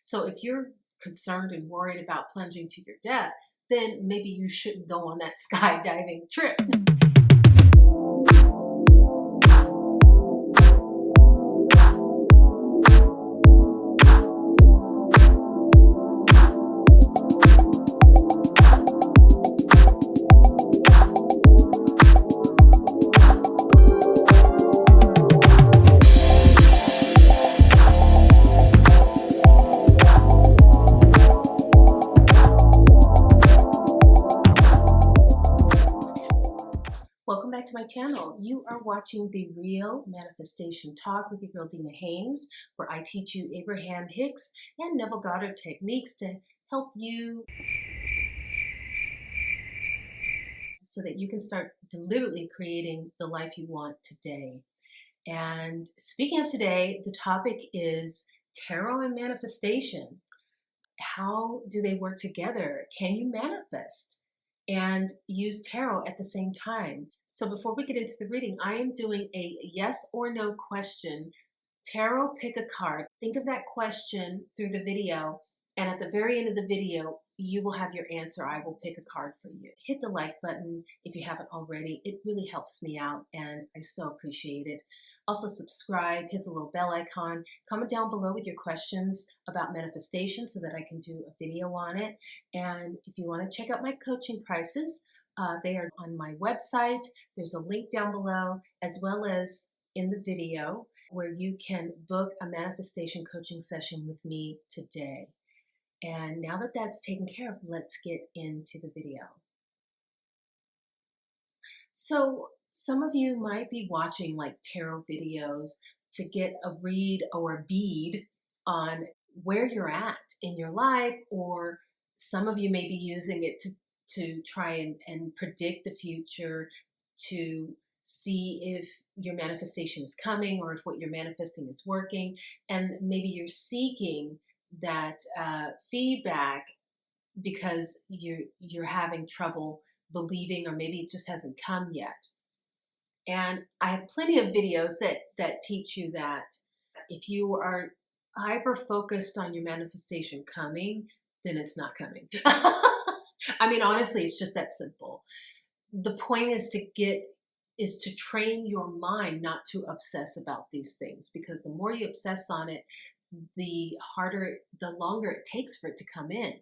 So if you're concerned and worried about plunging to your death, then maybe you shouldn't go on that skydiving trip. Welcome back to my channel. You are watching The Real Manifestation Talk with your girl Dina Haynes, where I teach you Abraham Hicks and Neville Goddard techniques to help you so that you can start deliberately creating the life you want today. And speaking of today, the topic is tarot and manifestation. How do they work together? Can you manifest and use tarot at the same time? So before we get into the reading, I am doing a yes or no question. Tarot, pick a card. Think of that question through the video, and at the very end of the video, you will have your answer. I will pick a card for you. Hit the like button if you haven't already. It really helps me out, and I so appreciate it. Also subscribe, hit the little bell icon, comment down below with your questions about manifestation so that I can do a video on it. And if you want to check out my coaching prices, they are on my website. There's a link down below, as well as in the video, where you can book a manifestation coaching session with me today. And now that that's taken care of, let's get into the video. So some of you might be watching like tarot videos to get a read or a bead on where you're at in your life, or some of you may be using it to try and predict the future, to see if your manifestation is coming or if what you're manifesting is working. And maybe you're seeking that feedback because you're having trouble believing, or maybe it just hasn't come yet. And I have plenty of videos that teach you that if you are hyper focused on your manifestation coming, then it's not coming. I mean, honestly, it's just that simple. The point is to train your mind not to obsess about these things, because the more you obsess on it, the longer it takes for it to come in.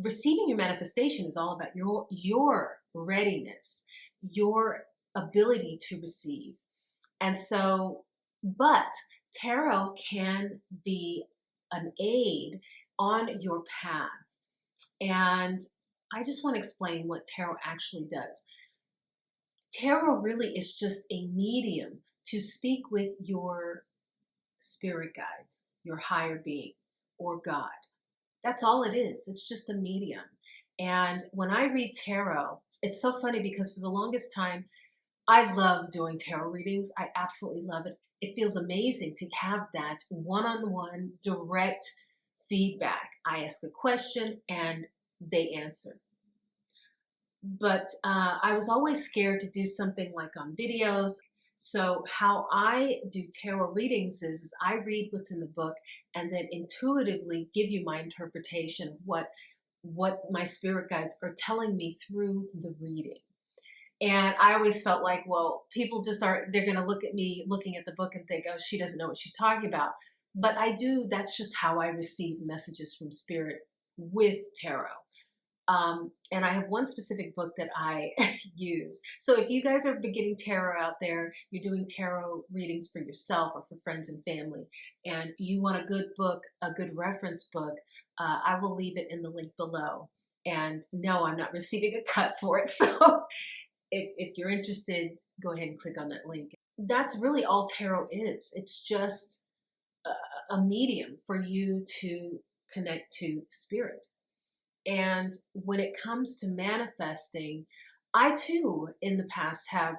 Receiving your manifestation is all about your readiness, your ability to receive. And so, but tarot can be an aid on your path. And I just want to explain what tarot actually does. Tarot really is just a medium to speak with your spirit guides, your higher being, or God. That's all it is. It's just a medium. And when I read tarot, it's so funny because for the longest time, I love doing tarot readings. I absolutely love it. It feels amazing to have that one-on-one direct feedback. I ask a question and they answer. But I was always scared to do something like on videos. So how I do tarot readings is I read what's in the book and then intuitively give you my interpretation of what my spirit guides are telling me through the reading. And I always felt like, well, people just they're going to look at me looking at the book and think, oh, she doesn't know what she's talking about. But I do. That's just how I receive messages from spirit with tarot. And I have one specific book that I use. So if you guys are beginning tarot out there, you're doing tarot readings for yourself or for friends and family, and you want a good book, a good reference book, I will leave it in the link below. And no, I'm not receiving a cut for it. So if you're interested, go ahead and click on that link. That's really all tarot is. It's just a medium for you to connect to spirit. And when it comes to manifesting, I too, in the past, have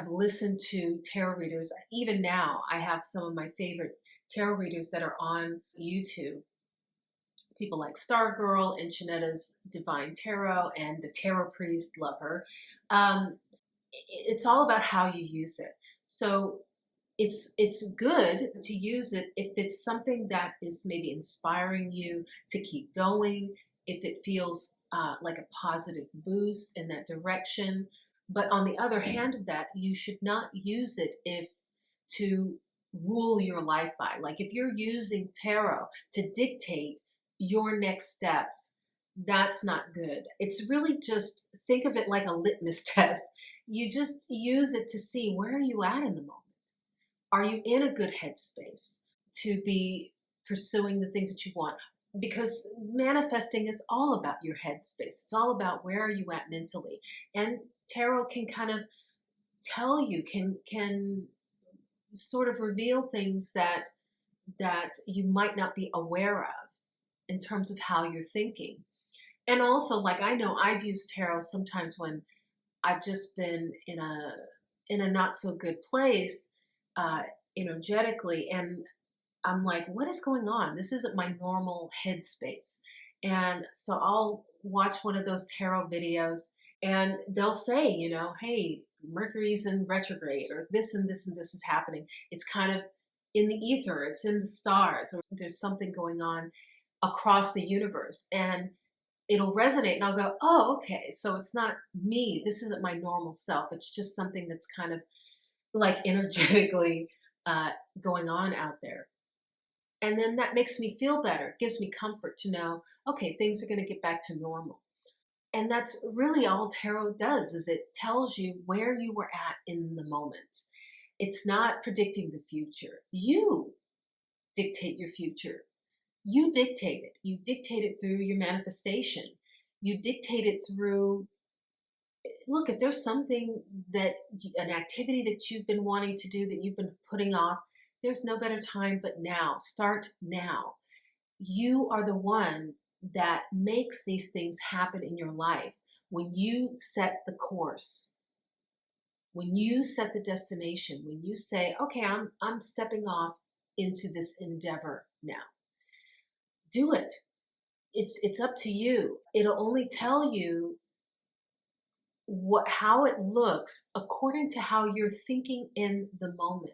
listened to tarot readers. Even now, I have some of my favorite tarot readers that are on YouTube. People like Stargirl and Shanetta's Divine Tarot and the Tarot Priest, love her. It's all about how you use it. So it's good to use it if it's something that is maybe inspiring you to keep going, if it feels like a positive boost in that direction. But on the other hand of that, you should not use it if to rule your life by. Like if you're using tarot to dictate your next steps, that's not good. It's really just think of it like a litmus test. You just use it to see where are you at in the moment. Are you in a good headspace to be pursuing the things that you want? Because manifesting is all about your headspace. It's all about where are you at mentally. And tarot can kind of tell you, can sort of reveal things that you might not be aware of in terms of how you're thinking. And also, like I know I've used tarot sometimes when I've just been in a not so good place uh, energetically, and I'm like, what is going on? This isn't my normal headspace. And so I'll watch one of those tarot videos, and they'll say, hey, Mercury's in retrograde, or this and this and this is happening. It's kind of in the ether, it's in the stars, or there's something going on across the universe. And it'll resonate, and I'll go, oh, okay, so it's not me. This isn't my normal self. It's just something that's kind of like energetically uh, going on out there. And then that makes me feel better, gives me comfort to know, okay, things are going to get back to normal. And that's really all tarot does is it tells you where you were at in the moment. It's not predicting the future. You dictate your future. You dictate it. You dictate it through your manifestation. You dictate it through, look, if there's something that, an activity that you've been wanting to do that you've been putting off, there's no better time but now. Start now. You are the one that makes these things happen in your life when you set the course, when you set the destination, when you say, okay, I'm stepping off into this endeavor now. Do it. It's up to you. It'll only tell you how it looks according to how you're thinking in the moment.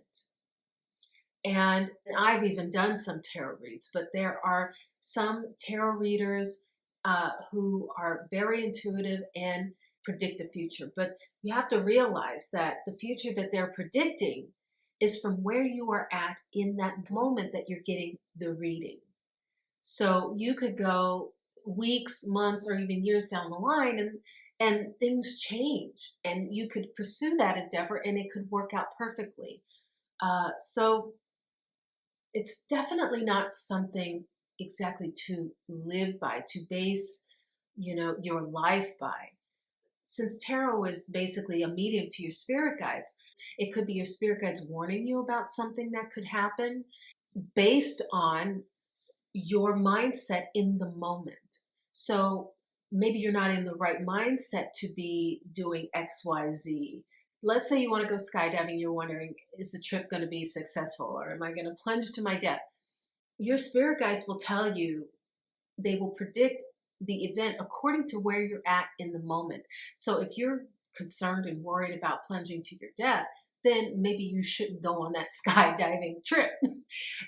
And I've even done some tarot reads, but there are some tarot readers who are very intuitive and predict the future. But you have to realize that the future that they're predicting is from where you are at in that moment that you're getting the reading. So you could go weeks, months, or even years down the line, and things change, and you could pursue that endeavor, and it could work out perfectly. So it's definitely not something exactly to live by, to base, your life by. Since tarot is basically a medium to your spirit guides, it could be your spirit guides warning you about something that could happen based on your mindset in the moment. So maybe you're not in the right mindset to be doing XYZ. Let's say you want to go skydiving, you're wondering, is the trip going to be successful, or am I going to plunge to my death? Your spirit guides will tell you, they will predict the event according to where you're at in the moment. So if you're concerned and worried about plunging to your death, then maybe you shouldn't go on that skydiving trip.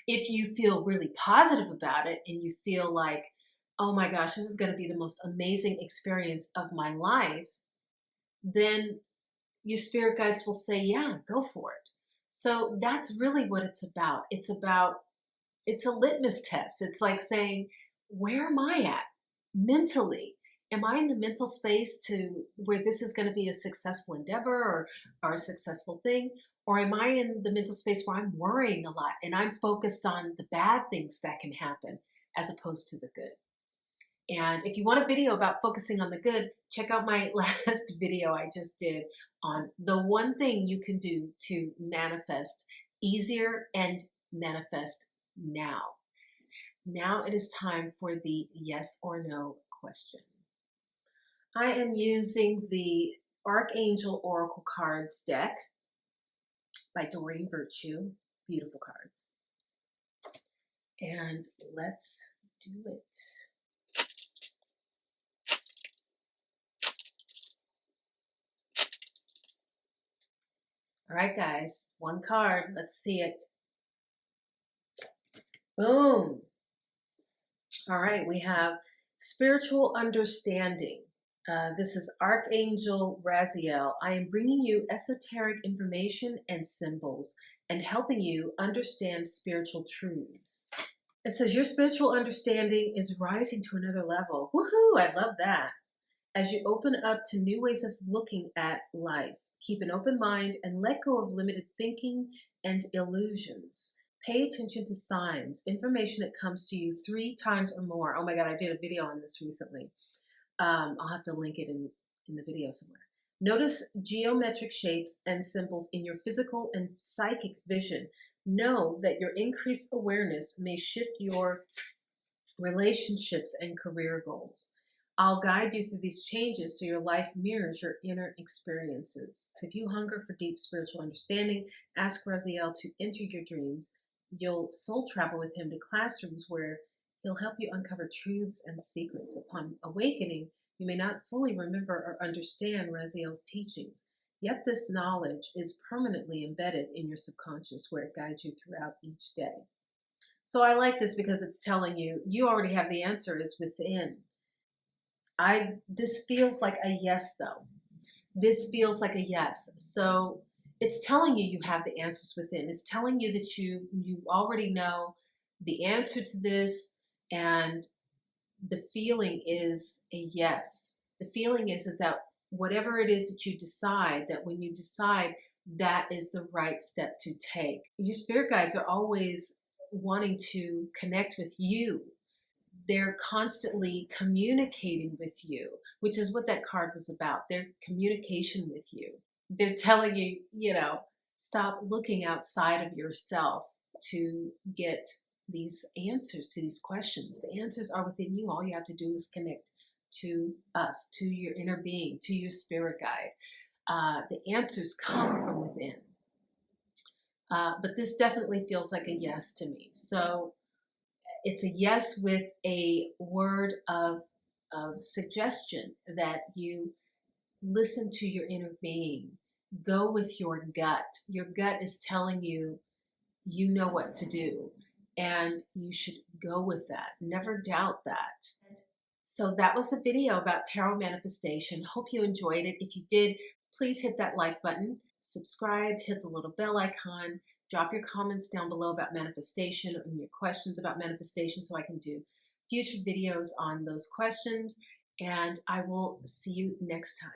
If you feel really positive about it and you feel like, oh my gosh, this is going to be the most amazing experience of my life, then your spirit guides will say, yeah, go for it. So that's really what it's about. It's a litmus test. It's like saying, where am I at mentally? Am I in the mental space to where this is going to be a successful endeavor or a successful thing? Or am I in the mental space where I'm worrying a lot and I'm focused on the bad things that can happen as opposed to the good? And if you want a video about focusing on the good, check out my last video I just did on the one thing you can do to manifest easier and manifest now. Now it is time for the yes or no question. I am using the Archangel Oracle Cards deck by Doreen Virtue. Beautiful cards. And let's do it. All right, guys, one card. Let's see it. Boom. All right, we have spiritual understanding. This is Archangel Raziel. I am bringing you esoteric information and symbols and helping you understand spiritual truths. It says your spiritual understanding is rising to another level. Woohoo! I love that. As you open up to new ways of looking at life, keep an open mind and let go of limited thinking and illusions. Pay attention to signs, information that comes to you 3 times or more. Oh my God, I did a video on this recently. I'll have to link it in the video somewhere. Notice geometric shapes and symbols in your physical and psychic vision. Know that your increased awareness may shift your relationships and career goals. I'll guide you through these changes so your life mirrors your inner experiences. So if you hunger for deep spiritual understanding, ask Raziel to enter your dreams. You'll soul travel with him to classrooms where he'll help you uncover truths and secrets. Upon awakening, you may not fully remember or understand Raziel's teachings, yet this knowledge is permanently embedded in your subconscious where it guides you throughout each day. So I like this because it's telling you, you already have the answer is within. This feels like a yes though. This feels like a yes. So it's telling you have the answers within. It's telling you that you already know the answer to this, and the feeling is a yes. The feeling is that whatever it is that you decide, that when you decide, that is the right step to take. Your spirit guides are always wanting to connect with you. They're constantly communicating with you, which is what that card was about. Their communication with you. They're telling you, stop looking outside of yourself to get these answers to these questions. The answers are within you. All you have to do is connect to us, to your inner being, to your spirit guide. The answers come from within. But this definitely feels like a yes to me. So it's a yes with a word of suggestion that you listen to your inner being. Go with your gut. Your gut is telling you, you know what to do, and you should go with that. Never doubt that. So that was the video about tarot manifestation. Hope you enjoyed it. If you did, please hit that like button, subscribe, hit the little bell icon, drop your comments down below about manifestation and your questions about manifestation so I can do future videos on those questions. And I will see you next time.